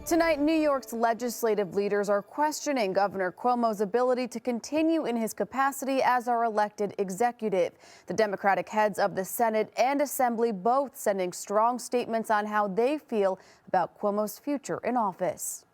Tonight, New York's legislative leaders are questioning Governor Cuomo's ability to continue in his capacity as our elected executive. The Democratic heads of the Senate and Assembly both sending strong statements on how they feel about Cuomo's future in office.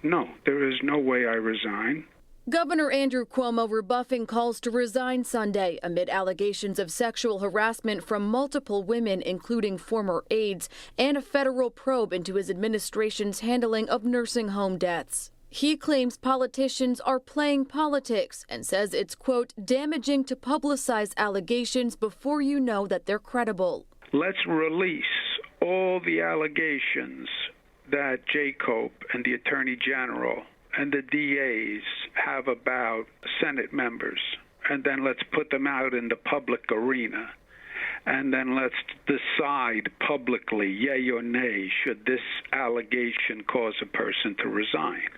No, there is no way I resign. Governor Andrew Cuomo rebuffing calls to resign Sunday amid allegations of sexual harassment from multiple women, including former aides, and a federal probe into his administration's handling of nursing home deaths. He claims politicians are playing politics and says it's, quote, damaging to publicize allegations before you know that they're credible. Let's release all the allegations that Jay Cope and the Attorney General and the DAs have about Senate members, and then let's put them out in the public arena, and then let's decide publicly, yay or nay, should this allegation cause a person to resign.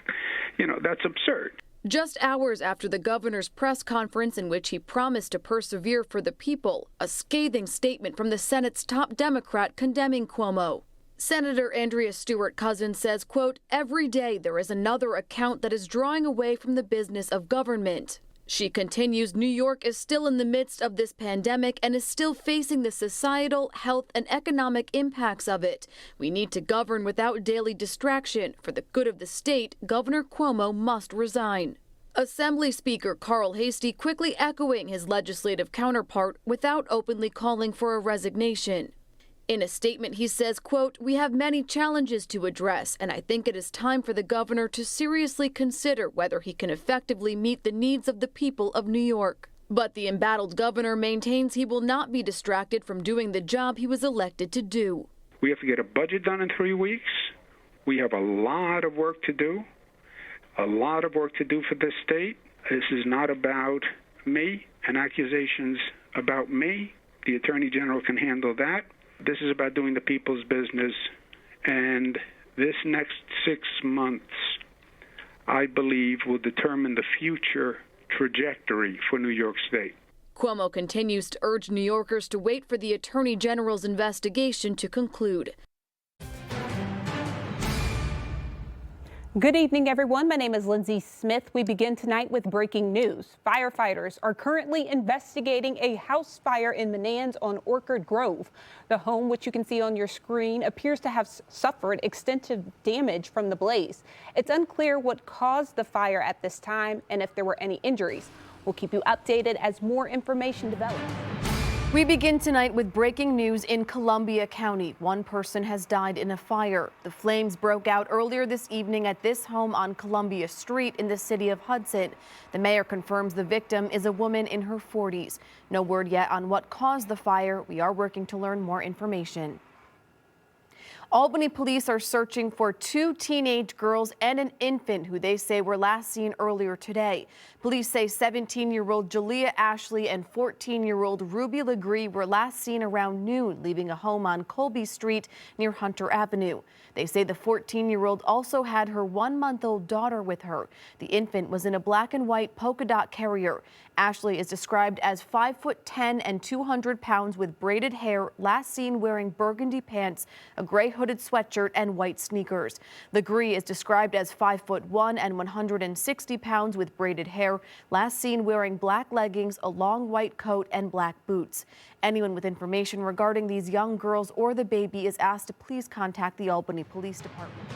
You know, that's absurd. Just hours after the governor's press conference in which he promised to persevere for the people, a scathing statement from the Senate's top Democrat condemning Cuomo. Senator Andrea Stewart-Cousins says, quote, every day there is another account that is drawing away from the business of government. She continues, New York is still in the midst of this pandemic and is still facing the societal, health, and economic impacts of it. We need to govern without daily distraction. For the good of the state, Governor Cuomo must resign. Assembly Speaker Carl Heastie quickly echoing his legislative counterpart without openly calling for a resignation. In a statement, he says, quote, we have many challenges to address, and I think it is time for the governor to seriously consider whether he can effectively meet the needs of the people of New York. But the embattled governor maintains he will not be distracted from doing the job he was elected to do. We have to get a budget done in 3 weeks. We have a lot of work to do, for this state. This is not about me and accusations about me. The Attorney General can handle that. This is about doing the people's business, and this next 6 months, I believe, will determine the future trajectory for New York State. Cuomo continues to urge New Yorkers to wait for the Attorney General's investigation to conclude. Good evening, everyone. My name is Lindsay Smith. We begin tonight with breaking news. Firefighters are currently investigating a house fire in Menands on Orchard Grove. The home, which you can see on your screen, appears to have suffered extensive damage from the blaze. It's unclear what caused the fire at this time and if there were any injuries. We'll keep you updated as more information develops. We begin tonight with breaking news in Columbia County. One person has died in a fire. The flames broke out earlier this evening at this home on Columbia Street in the city of Hudson. The mayor confirms the victim is a woman in her 40s. No word yet on what caused the fire. We are working to learn more information. Albany police are searching for 2 teenage girls and an infant who they say were last seen earlier today. Police say 17-year-old Jalea Ashley and 14-year-old Ruby Legree were last seen around noon, leaving a home on Colby Street near Hunter Avenue. They say the 14-year-old also had her 1-month-old daughter with her. The infant was in a black and white polka dot carrier. Ashley is described as 5'10" and 200 pounds with braided hair, last seen wearing burgundy pants, a gray hooded sweatshirt, and white sneakers. Legree is described as 5'1" and 160 pounds with braided hair, last seen wearing black leggings, a long white coat, and black boots. Anyone with information regarding these young girls or the baby is asked to please contact the Albany Police Department.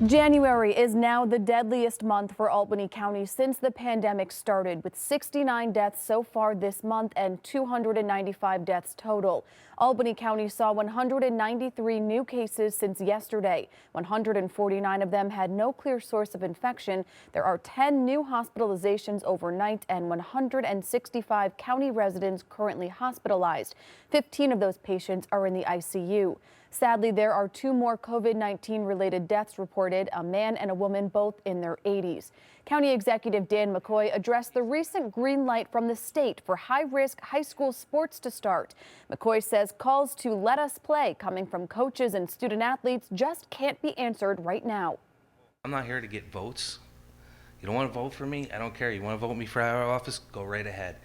January is now the deadliest month for Albany County since the pandemic started, with 69 deaths so far this month and 295 deaths total. Albany County saw 193 new cases since yesterday. 149 of them had no clear source of infection. There are 10 new hospitalizations overnight and 165 county residents currently hospitalized. 15 of those patients are in the ICU. Sadly, there are 2 more COVID-19 related deaths reported, a man and a woman both in their 80s. County Executive Dan McCoy addressed the recent green light from the state for high-risk high school sports to start. McCoy says calls to let us play coming from coaches and student athletes just can't be answered right now. I'm not here to get votes. You don't want to vote for me? I don't care. You want to vote me for our office? Go right ahead.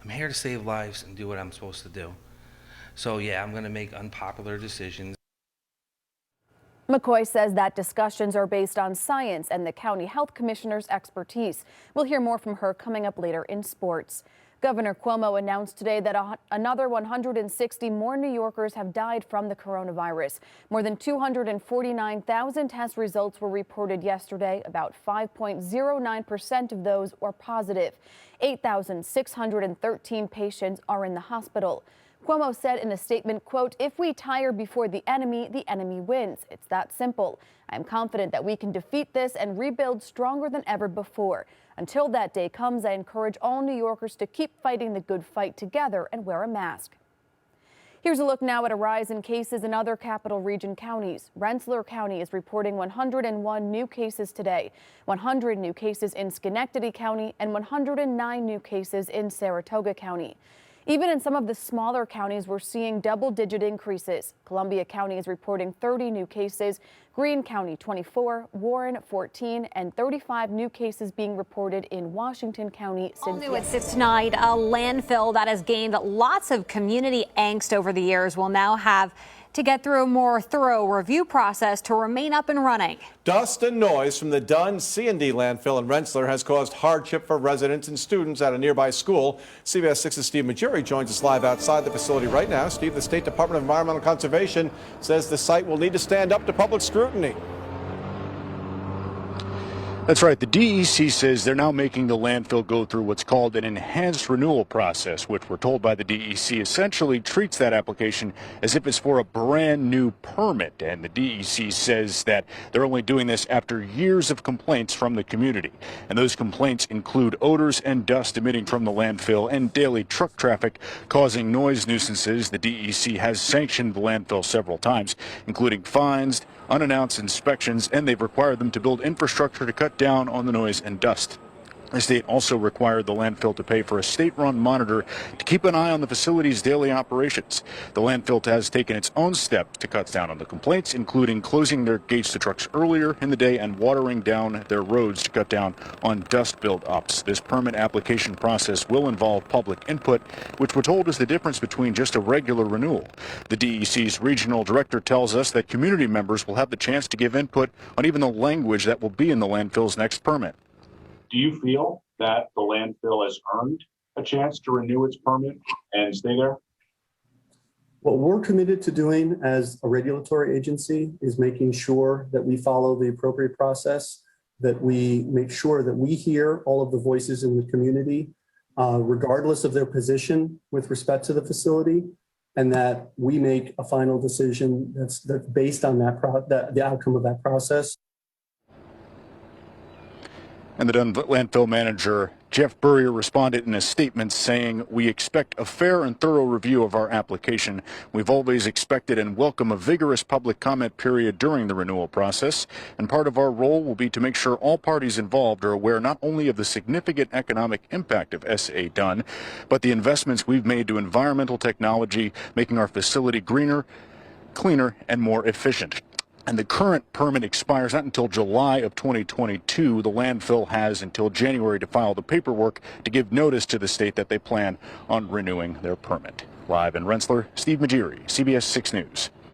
I'm here to save lives and do what I'm supposed to do. So yeah, I'm going to make unpopular decisions. McCoy says that discussions are based on science and the county health commissioner's expertise. We'll hear more from her coming up later in sports. Governor Cuomo announced today that another 160 more New Yorkers have died from the coronavirus. More than 249,000 test results were reported yesterday. About 5.09% of those were positive. 8,613 patients are in the hospital. Cuomo said in a statement, quote, "If we tire before the enemy wins. It's that simple. I am confident that we can defeat this and rebuild stronger than ever before. Until that day comes, I encourage all New Yorkers to keep fighting the good fight together and wear a mask." Here's a look now at a rise in cases in other Capital Region counties. Rensselaer County is reporting 101 new cases today, 100 new cases in Schenectady County, and 109 new cases in Saratoga County. Even in some of the smaller counties, we're seeing double-digit increases. Columbia County is reporting 30 new cases, Greene County 24, Warren 14, and 35 new cases being reported in Washington County since All new at 6 tonight, a landfill that has gained lots of community angst over the years will now have to get through a more thorough review process to remain up and running. Dust and noise from the Dunn C&D landfill in Rensselaer has caused hardship for residents and students at a nearby school. CBS 6's Steve Majuri joins us live outside the facility right now. Steve, the State Department of Environmental Conservation says the site will need to stand up to public scrutiny. That's right. The DEC says they're now making the landfill go through what's called an enhanced renewal process, which we're told by the DEC essentially treats that application as if it's for a brand new permit. And the DEC says that they're only doing this after years of complaints from the community. And those complaints include odors and dust emitting from the landfill and daily truck traffic causing noise nuisances. The DEC has sanctioned the landfill several times, including fines, unannounced inspections, and they've required them to build infrastructure to cut down on the noise and dust. The state also required the landfill to pay for a state-run monitor to keep an eye on the facility's daily operations. The landfill has taken its own steps to cut down on the complaints, including closing their gates to trucks earlier in the day and watering down their roads to cut down on dust buildups. This permit application process will involve public input, which we're told is the difference between just a regular renewal. The DEC's regional director tells us that community members will have the chance to give input on even the language that will be in the landfill's next permit. Do you feel that the landfill has earned a chance to renew its permit and stay there? What we're committed to doing as a regulatory agency is making sure that we follow the appropriate process, that we make sure that we hear all of the voices in the community, regardless of their position with respect to the facility, and that we make a final decision that's based on the outcome of that process. And the Dunn landfill manager, Jeff Burrier, responded in a statement saying, "We expect a fair and thorough review of our application. We've always expected and welcome a vigorous public comment period during the renewal process. And part of our role will be to make sure all parties involved are aware not only of the significant economic impact of SA Dunn, but the investments we've made to environmental technology, making our facility greener, cleaner, and more efficient." And the current permit expires not until July of 2022. The landfill has until January to file the paperwork to give notice to the state that they plan on renewing their permit. Live in Rensselaer, Steve Majiri, CBS 6 News.